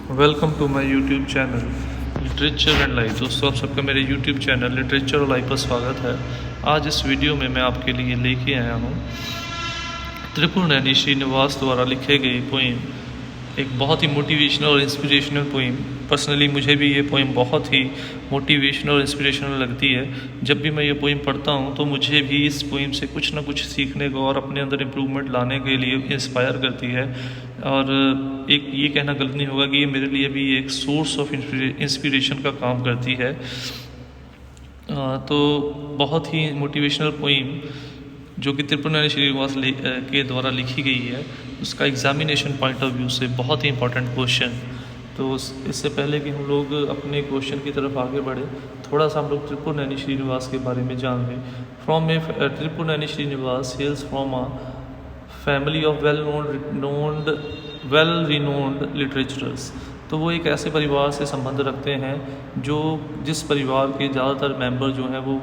Welcome to my YouTube channel literature and life. दोस्तों, आप सबका मेरे यूट्यूब चैनल लिटरेचर और लाइफ पर स्वागत है। आज इस वीडियो में मैं आपके लिए लेके आया हूँ त्रिपुरनेनी श्रीनिवास द्वारा लिखे गई पोइम, एक बहुत ही मोटिवेशनल और इंस्पिरेशनल पोइम। पर्सनली मुझे भी ये पोइम बहुत ही मोटिवेशनल और इंस्पिरेशनल लगती है। जब भी मैं ये पोइम पढ़ता हूँ तो मुझे भी इस पोइम से कुछ ना कुछ सीखने को और अपने अंदर इम्प्रूवमेंट लाने के लिए इंस्पायर करती है। और एक ये कहना गलत नहीं होगा कि ये मेरे लिए भी एक सोर्स ऑफ इंस्पिरेशन का काम करती है। तो बहुत ही मोटिवेशनल पोइम जो कि त्रिपुरनेनी श्रीनिवास के द्वारा लिखी गई है, उसका एग्जामिनेशन पॉइंट ऑफ व्यू से बहुत ही इंपॉर्टेंट क्वेश्चन। तो इससे पहले कि हम लोग अपने क्वेश्चन की तरफ आगे बढ़े, थोड़ा सा हम लोग त्रिपुरनेनी श्रीनिवास के बारे में जान लें। Tripuraneni Srinivas hails from a family of well renowned litterateurs. तो वो एक ऐसे परिवार से संबंध रखते हैं जिस परिवार के ज़्यादातर मेंबर जो हैं वो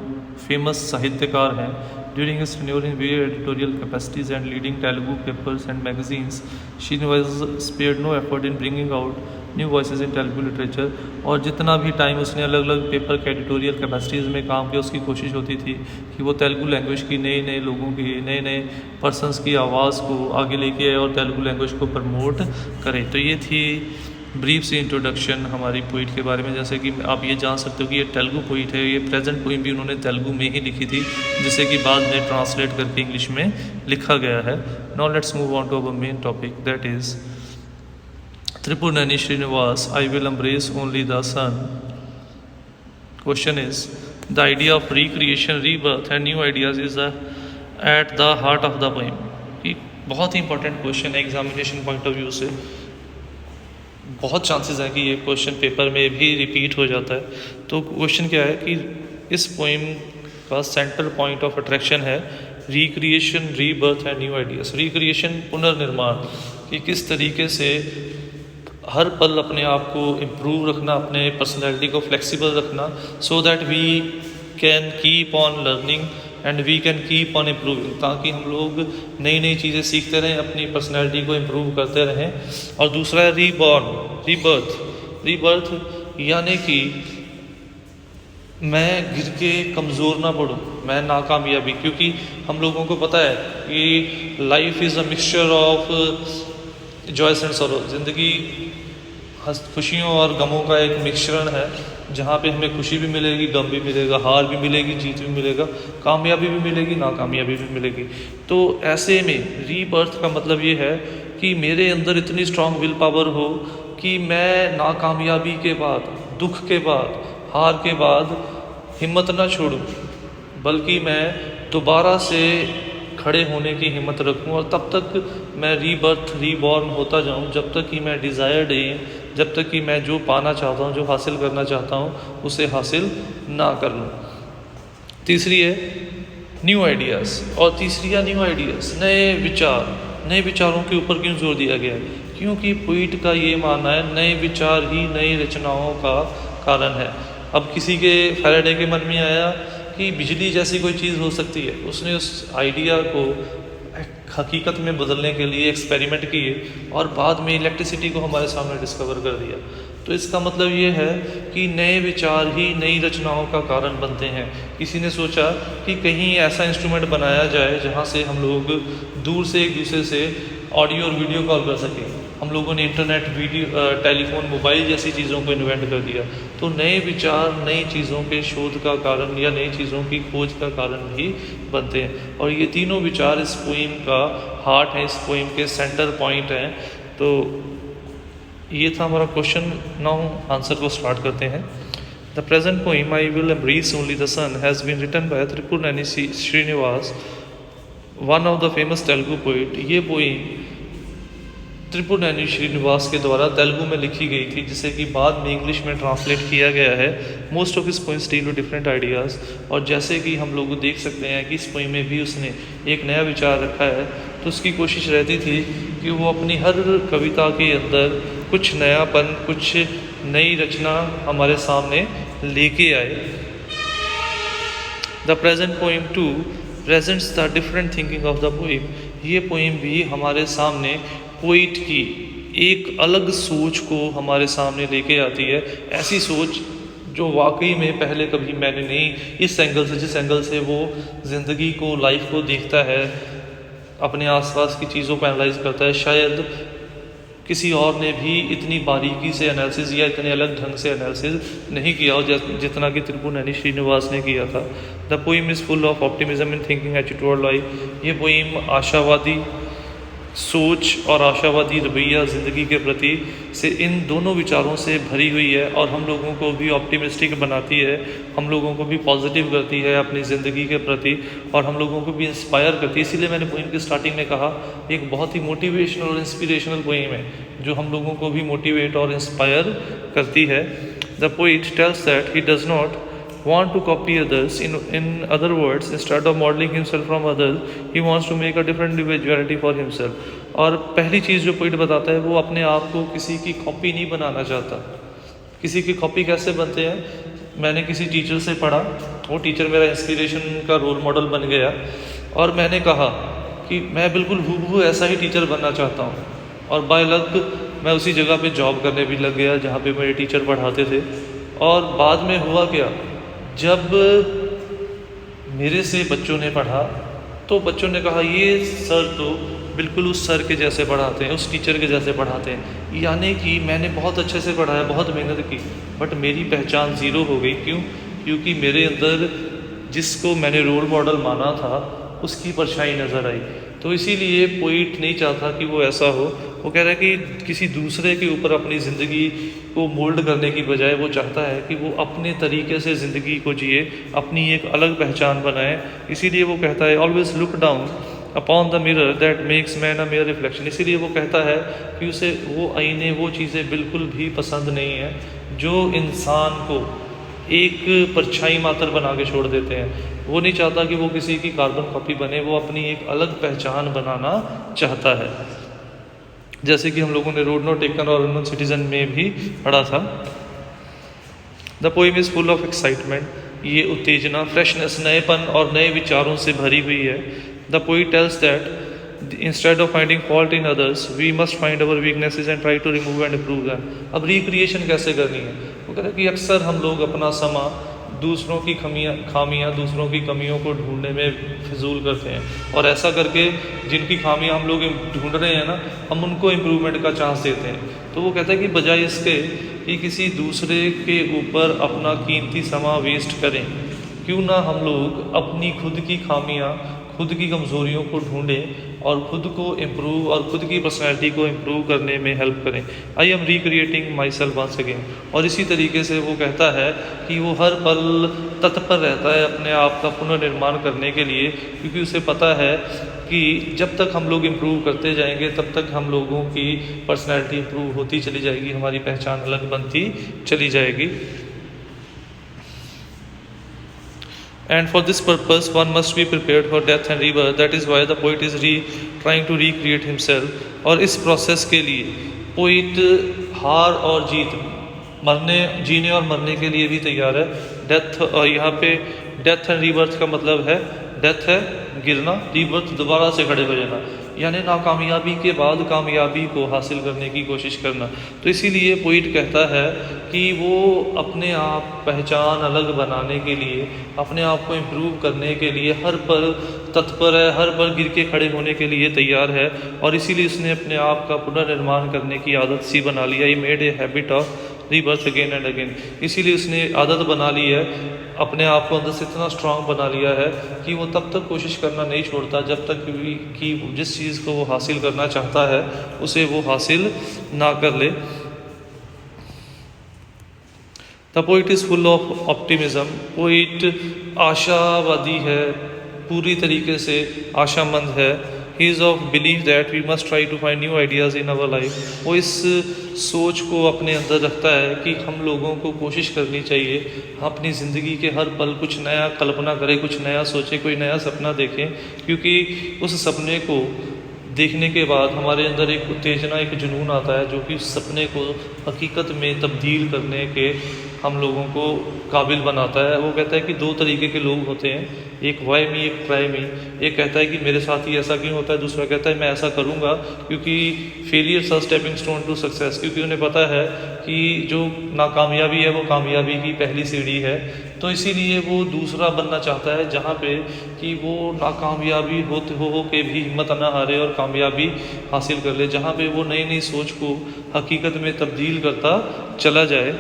फेमस साहित्यकार हैं। During his tenure in various editorial capacities and leading Telugu papers and magazines, Srinivas spared no effort in bringing out new voices in Telugu literature. और जितना भी टाइम उसने अलग अलग पेपर के एडिटोरियल कैपेसिटीज़ में काम किया, उसकी कोशिश होती थी कि वो तेलुगु लैंग्वेज की नए लोगों की नए पर्सनस की आवाज़ को आगे लेके आए और तेलुगु लैंग्वेज को प्रमोट करे। तो ये थी ब्रीफ सी इंट्रोडक्शन हमारी पोइट के बारे में। जैसे कि आप ये जान सकते हो कि ये तेलुगु पोइट है। ये प्रेजेंट पोइम भी उन्होंने तेलुगु में ही लिखी थी, जिसे कि बाद में ट्रांसलेट करके इंग्लिश में लिखा गया है। Now let's move on to our main topic, that is Tripuraneni Srinivas, I will embrace only the sun. Question is the idea of recreation, rebirth and new ideas is at the heart of the poem. बहुत ही important question है examination point of view से। बहुत chances हैं कि ये question paper में भी रिपीट हो जाता है। तो क्वेश्चन क्या है कि इस पोइम का सेंटर पॉइंट ऑफ अट्रैक्शन है recreation, rebirth and new ideas. Recreation, पुनर्निर्माण, कि किस तरीके से हर पल अपने आप को इम्प्रूव रखना, अपने पर्सनैलिटी को फ्लेक्सिबल रखना, so that we can keep on learning and we can keep on improving, ताकि हम लोग नई चीज़ें सीखते रहें, अपनी पर्सनैलिटी को इम्प्रूव करते रहें। और दूसरा है रीबर्थ, यानी कि मैं गिर के कमज़ोर ना पड़ूँ, मैं नाकामयाबी, क्योंकि हम लोगों को पता है कि life is a mixture of joys and sorrow. ज़िंदगी खुशियों और गमों का एक मिश्रण है, जहाँ पे हमें खुशी भी मिलेगी, गम भी मिलेगा, हार भी मिलेगी, जीत भी मिलेगा, कामयाबी भी मिलेगी, नाकामयाबी भी मिलेगी। तो ऐसे में रीबर्थ का मतलब ये है कि मेरे अंदर इतनी स्ट्रांग विल पावर हो कि मैं नाकामयाबी के बाद, दुख के बाद, हार के बाद हिम्मत ना छोड़ूं, बल्कि मैं दोबारा से खड़े होने की हिम्मत रखूं। और तब तक मैं रीबॉर्न होता जाऊं, जब तक कि मैं डिज़ायर्ड एम, जब तक कि मैं जो पाना चाहता हूं, जो हासिल करना चाहता हूं, उसे हासिल ना कर लूं। तीसरी है न्यू आइडियाज़, और तीसरी है न्यू आइडियाज़, नए विचारों के ऊपर क्यों जोर दिया गया है? क्योंकि पोइट का ये मानना है नए विचार ही नई रचनाओं का कारण है। अब किसी के फैराडे के मन में आया कि बिजली जैसी कोई चीज़ हो सकती है, उसने उस आइडिया को हकीकत में बदलने के लिए एक्सपेरिमेंट किए और बाद में इलेक्ट्रिसिटी को हमारे सामने डिस्कवर कर दिया। तो इसका मतलब ये है कि नए विचार ही नई रचनाओं का कारण बनते हैं। किसी ने सोचा कि कहीं ऐसा इंस्ट्रूमेंट बनाया जाए जहाँ से हम लोग दूर से एक दूसरे से ऑडियो और वीडियो कॉल कर सकें। हम लोगों ने इंटरनेट, टेलीफोन, मोबाइल जैसी चीज़ों को इन्वेंट कर दिया। तो नए विचार नई चीज़ों के शोध का कारण या नई चीज़ों की खोज का कारण भी बनते हैं। और ये तीनों विचार इस पोइम का हार्ट है, इस पोइम के सेंटर पॉइंट हैं। तो ये था हमारा क्वेश्चन। नाउ आंसर को स्टार्ट करते हैं। The present poem, I will embrace only the sun, has been written by Tripuraneni Srinivas, one of the famous Telugu poet. ये पोइम त्रिपुरनेनी श्रीनिवास के द्वारा तेलुगु में लिखी गई थी, जिसे कि बाद में इंग्लिश में ट्रांसलेट किया गया है। Most of his poems deal with different ideas. और जैसे कि हम लोग देख सकते हैं कि इस पोइम में भी उसने एक नया विचार रखा है। तो उसकी कोशिश रहती थी कि वो अपनी हर कविता के अंदर कुछ नयापन, कुछ नई रचना हमारे सामने लेके आए। The present poem too presents the different thinking of the poem. ये पोइम भी हमारे सामने पोइट की एक अलग सोच को हमारे सामने लेके आती है, ऐसी सोच जो वाकई में पहले कभी मैंने नहीं, इस एंगल से, जिस एंगल से वो ज़िंदगी को, लाइफ को देखता है, अपने आसपास की चीज़ों को एनालाइज करता है, शायद किसी और ने भी इतनी बारीकी से एनालिसिस या इतने अलग ढंग से एनालिसिस नहीं किया हो जितना कि त्रिपुरारी श्रीनिवास ने किया था। The poem is full of optimism in thinking attitude toward life. ये पोइम आशावादी सोच और आशावादी रवैया ज़िंदगी के प्रति से, इन दोनों विचारों से भरी हुई है और हम लोगों को भी ऑप्टिमिस्टिक बनाती है, हम लोगों को भी पॉजिटिव करती है अपनी ज़िंदगी के प्रति, और हम लोगों को भी इंस्पायर करती है। इसीलिए मैंने पोइम की स्टार्टिंग में कहा, एक बहुत ही मोटिवेशनल और इंस्पिरेशनल पोइम है जो हम लोगों को भी मोटिवेट और इंस्पायर करती है। The poet tells that he does not want to copy others. In other words, instead of modeling himself from others, he wants to make a different individuality for himself. और पहली चीज़ जो poet बताता है, वो अपने आप को किसी की कॉपी नहीं बनाना चाहता। किसी की कॉपी कैसे बनते हैं? मैंने किसी टीचर से पढ़ा, वो टीचर मेरा इंस्पिरेशन का रोल मॉडल बन गया, और मैंने कहा कि मैं बिल्कुल हूबहू ऐसा ही टीचर बनना चाहता हूँ, और बाय लक मैं उसी जगह पे जॉब करने भी लग गया जहाँ पे मेरे टीचर पढ़ाते थे। और बाद में हुआ क्या, जब मेरे से बच्चों ने पढ़ा तो बच्चों ने कहा ये सर तो बिल्कुल उस सर के जैसे पढ़ाते हैं, उस टीचर के जैसे पढ़ाते हैं। यानी कि मैंने बहुत अच्छे से पढ़ाया, बहुत मेहनत की, बट मेरी पहचान ज़ीरो हो गई। क्यों? क्योंकि मेरे अंदर जिसको मैंने रोल मॉडल माना था उसकी परछाई नज़र आई। तो इसीलिए पोइट नहीं चाहता कि वो ऐसा हो। वो कह रहा है कि किसी दूसरे के ऊपर अपनी ज़िंदगी को मोल्ड करने की बजाय वो चाहता है कि वो अपने तरीके से ज़िंदगी को जिए, अपनी एक अलग पहचान बनाए। इसीलिए वो कहता है always look down upon the mirror that makes man a mayor reflection. इसीलिए वो कहता है कि उसे वो आईने, वो चीज़ें बिल्कुल भी पसंद नहीं है जो इंसान को एक परछाई मात्र बना के छोड़ देते हैं। वो नहीं चाहता कि वो किसी की कार्बन कॉपी बने, वो अपनी एक अलग पहचान बनाना चाहता है। जैसे कि हम लोगों ने रोड नॉट टेकन और अननोन सिटीजन में भी पढ़ा था। The poem is full of excitement. ये उत्तेजना, फ्रेशनेस, नएपन और नए विचारों से भरी हुई है। The poet tells that instead of finding fault in others we must find our weaknesses and try to remove and improve them. अब रिक्रिएशन कैसे करनी है? वो कह रहे हैं कि अक्सर हम लोग अपना समा दूसरों की खामियां, दूसरों की कमियों को ढूंढने में फिजूल करते हैं, और ऐसा करके जिनकी खामियां हम लोग ढूंढ रहे हैं ना, हम उनको इम्प्रूवमेंट का चांस देते हैं। तो वो कहता है कि बजाय इसके कि किसी दूसरे के ऊपर अपना कीमती समा वेस्ट करें, क्यों ना हम लोग अपनी खुद की खामियां, खुद की कमज़ोरियों को ढूंढें और खुद को इम्प्रूव और खुद की पर्सनैलिटी को इम्प्रूव करने में हेल्प करें। I am recreating myself once again. और इसी तरीके से वो कहता है कि वो हर पल तत्पर रहता है अपने आप का पुनर्निर्माण करने के लिए, क्योंकि उसे पता है कि जब तक हम लोग इम्प्रूव करते जाएंगे तब तक हम लोगों की पर्सनैलिटी इम्प्रूव होती चली जाएगी, हमारी पहचान अलग बनती चली जाएगी। And for this purpose one must be prepared for death and rebirth. That is why the poet is trying to recreate himself. और इस प्रोसेस के लिए पोइट हार और जीत, मरने, जीने और मरने के लिए भी तैयार है। डेथ, और यहाँ पे डेथ एंड रीबर्थ का मतलब है, डेथ है गिरना, रीबर्थ दोबारा से खड़े हो जाना, यानी नाकामयाबी के बाद कामयाबी को हासिल करने की कोशिश करना। तो इसीलिए पोइट कहता है कि वो अपने आप पहचान अलग बनाने के लिए, अपने आप को इम्प्रूव करने के लिए हर पल तत्पर है, हर पल गिर के खड़े होने के लिए तैयार है, और इसीलिए उसने अपने आप का पुनर्निर्माण करने की आदत सी बना लिया। He made a habit of rebirth again and again. इसीलिए उसने आदत बना ली है, अपने आप को अंदर से इतना स्ट्रांग बना लिया है कि वो तब तक कोशिश करना नहीं छोड़ता जब तक कि जिस चीज़ को वो हासिल करना चाहता है उसे वो हासिल ना कर ले। The poet is full of optimism. Poet आशावादी है, पूरी तरीके से आशामंद है। He is of believe that we must try to find new ideas in our life. वो इस सोच को अपने अंदर रखता है कि हम लोगों को कोशिश करनी चाहिए अपनी ज़िंदगी के हर पल कुछ नया कल्पना करें, कुछ नया सोचें, कोई नया सपना देखें, क्योंकि उस सपने को देखने के बाद हमारे अंदर एक उत्तेजना, एक जुनून आता है जो कि उस सपने को हकीकत में तब्दील करने के हम लोगों को काबिल बनाता है। वो कहता है कि दो तरीके के लोग होते हैं, एक वाई मी, एक ट्राई मी। एक कहता है कि मेरे साथ ही ऐसा क्यों होता है, दूसरा कहता है मैं ऐसा करूँगा क्योंकि failures are stepping stone to success, क्योंकि उन्हें पता है कि जो नाकामयाबी है वो कामयाबी की पहली सीढ़ी है। तो इसीलिए वो दूसरा बनना चाहता है जहाँ पे कि वो नाकामयाबी होते हो के भी हिम्मत ना हारे और कामयाबी हासिल कर ले, जहाँ पे वो नई नई सोच को हकीकत में तब्दील करता चला जाए।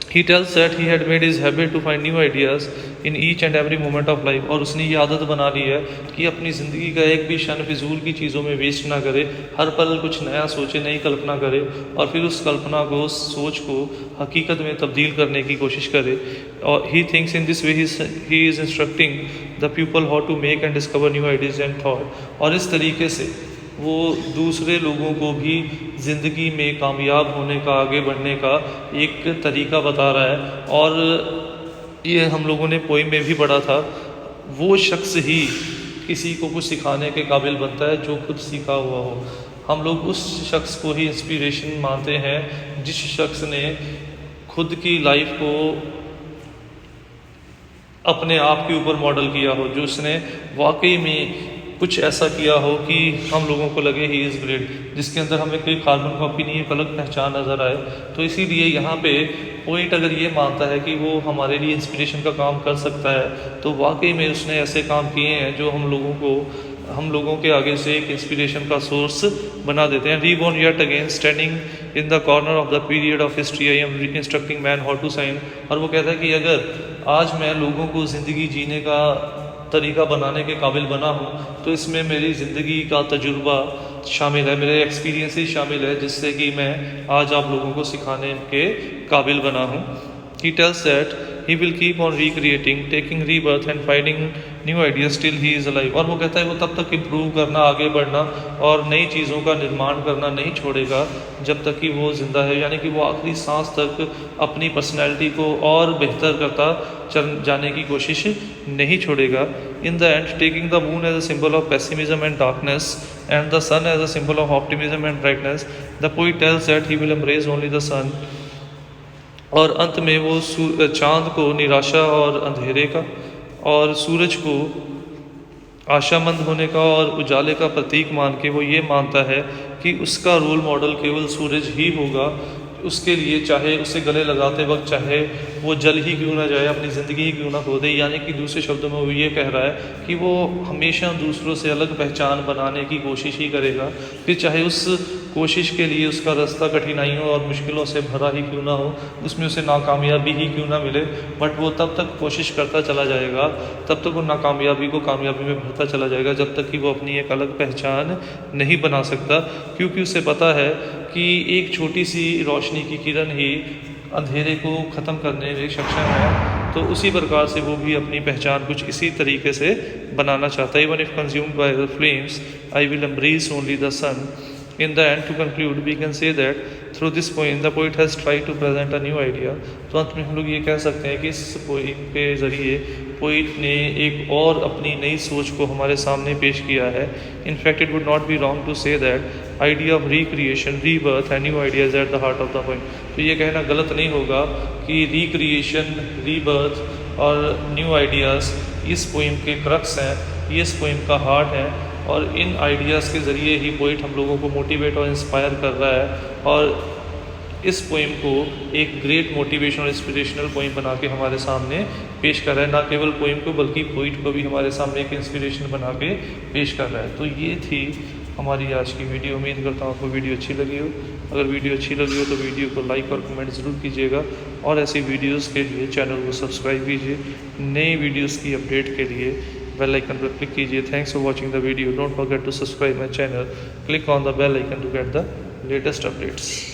He tells that he had made his habit to find new ideas in each and every moment of life, और उसने ये आदत बना ली है कि अपनी ज़िंदगी का एक भी क्षण फिजूल की चीज़ों में वेस्ट ना करे, हर पल कुछ नया सोचे, नई कल्पना करे और फिर उस कल्पना को, उस सोच को हकीकत में तब्दील करने की कोशिश करे। और he thinks in this way he is instructing the people how to make and discover new ideas and thought, और इस तरीके से वो दूसरे लोगों को भी ज़िंदगी में कामयाब होने का, आगे बढ़ने का एक तरीका बता रहा है। और ये हम लोगों ने पोइम में भी पढ़ा था, वो शख्स ही किसी को कुछ सिखाने के काबिल बनता है जो खुद सीखा हुआ हो। हम लोग उस शख्स को ही इंस्पिरेशन मानते हैं जिस शख्स ने खुद की लाइफ को अपने आप के ऊपर मॉडल किया हो, जो उसने वाकई में कुछ ऐसा किया हो कि हम लोगों को लगे ही इज़ ग्रेट, जिसके अंदर हमें कोई कार्बन कॉपी नहीं, एक अलग पहचान नज़र आए। तो इसीलिए यहाँ पे पोइट अगर ये मानता है कि वो हमारे लिए इंस्पिरेशन का काम कर सकता है, तो वाकई में उसने ऐसे काम किए हैं जो हम लोगों के आगे से एक इंस्पिरेशन का सोर्स बना देते हैं। Reborn yet again standing in the corner of the period of history, I am reconstructing man how to shine. और वो कहता है कि अगर आज मैं लोगों को ज़िंदगी जीने का तरीका बनाने के काबिल बना हूँ, तो इसमें मेरी ज़िंदगी का तजुर्बा शामिल है, मेरे एक्सपीरियंसेस शामिल है, जिससे कि मैं आज आप लोगों को सिखाने के काबिल बना हूँ। He tells that he will keep on recreating, taking rebirth and finding new ideas till he is alive। और वो कहता है वो तब तक इम्प्रूव करना, आगे बढ़ना और नई चीज़ों का निर्माण करना नहीं छोड़ेगा जब तक कि वो ज़िंदा है, यानी कि वो आखिरी सांस तक अपनी पर्सनैलिटी को और बेहतर करता चल जाने की कोशिश नहीं छोड़ेगा। In the end taking the moon as a symbol of pessimism and darkness and the sun as a symbol of optimism and brightness, the poet tells that he will embrace only the sun. और अंत में वो चाँद को निराशा और अंधेरे का और सूरज को आशामंद होने का और उजाले का प्रतीक मान के वो ये मानता है कि उसका रोल मॉडल केवल सूरज ही होगा। उसके लिए चाहे उसे गले लगाते वक्त चाहे वो जल ही क्यों ना जाए, अपनी ज़िंदगी ही क्यों ना खो दे, यानी कि दूसरे शब्दों में वो ये कह रहा है कि वो हमेशा दूसरों से अलग पहचान बनाने की कोशिश ही करेगा, फिर चाहे उस कोशिश के लिए उसका रास्ता कठिनाइयों और मुश्किलों से भरा ही क्यों ना हो, उसमें उसे नाकामयाबी ही क्यों ना मिले, बट वो तब तक कोशिश करता चला जाएगा, तब तक वो नाकामयाबी को कामयाबी में भरता चला जाएगा, जब तक कि वो अपनी एक अलग पहचान नहीं बना सकता। क्योंकि उसे पता है कि एक छोटी सी रोशनी की किरण ही अंधेरे को ख़त्म करने में सक्षम है। तो उसी प्रकार से वो भी अपनी पहचान कुछ इसी तरीके से बनाना चाहता है। Even if consumed by the flames I will embrace only the sun. In the end, to conclude, we can say that through this poem, the poet has tried to present a new idea। तो अंत में हम लोग ये कह सकते हैं कि इस पोइम के ज़रिए पोइट ने एक और अपनी नई सोच को हमारे सामने पेश किया है। In fact, it would not be wrong to say that idea of recreation, rebirth and new ideas at the heart of the poem। तो ये कहना गलत नहीं होगा कि recreation, rebirth और new ideas इस पोइम के क्रक्स हैं, ये इस पोइम का हार्ट है, और इन आइडियाज़ के ज़रिए ही पोइट हम लोगों को मोटिवेट और इंस्पायर कर रहा है और इस पोइम को एक ग्रेट मोटिवेशन और इंस्पिरेशनल पोइम बना के हमारे सामने पेश कर रहा है। ना केवल पोइम को बल्कि पोइट को भी हमारे सामने एक इंस्पिरेशन बना के पेश कर रहा है। तो ये थी हमारी आज की वीडियो। उम्मीद करता हूँ आपको वीडियो अच्छी लगी हो। अगर वीडियो अच्छी लगी हो तो वीडियो को लाइक और कमेंट ज़रूर कीजिएगा और ऐसी वीडियोज़ के लिए चैनल को सब्सक्राइब कीजिए। नई वीडियोज़ की अपडेट के लिए बेल आइकन पर क्लिक कीजिए। Thanks for watching the video. Don't forget to subscribe my channel. Click on the bell icon to get the latest updates.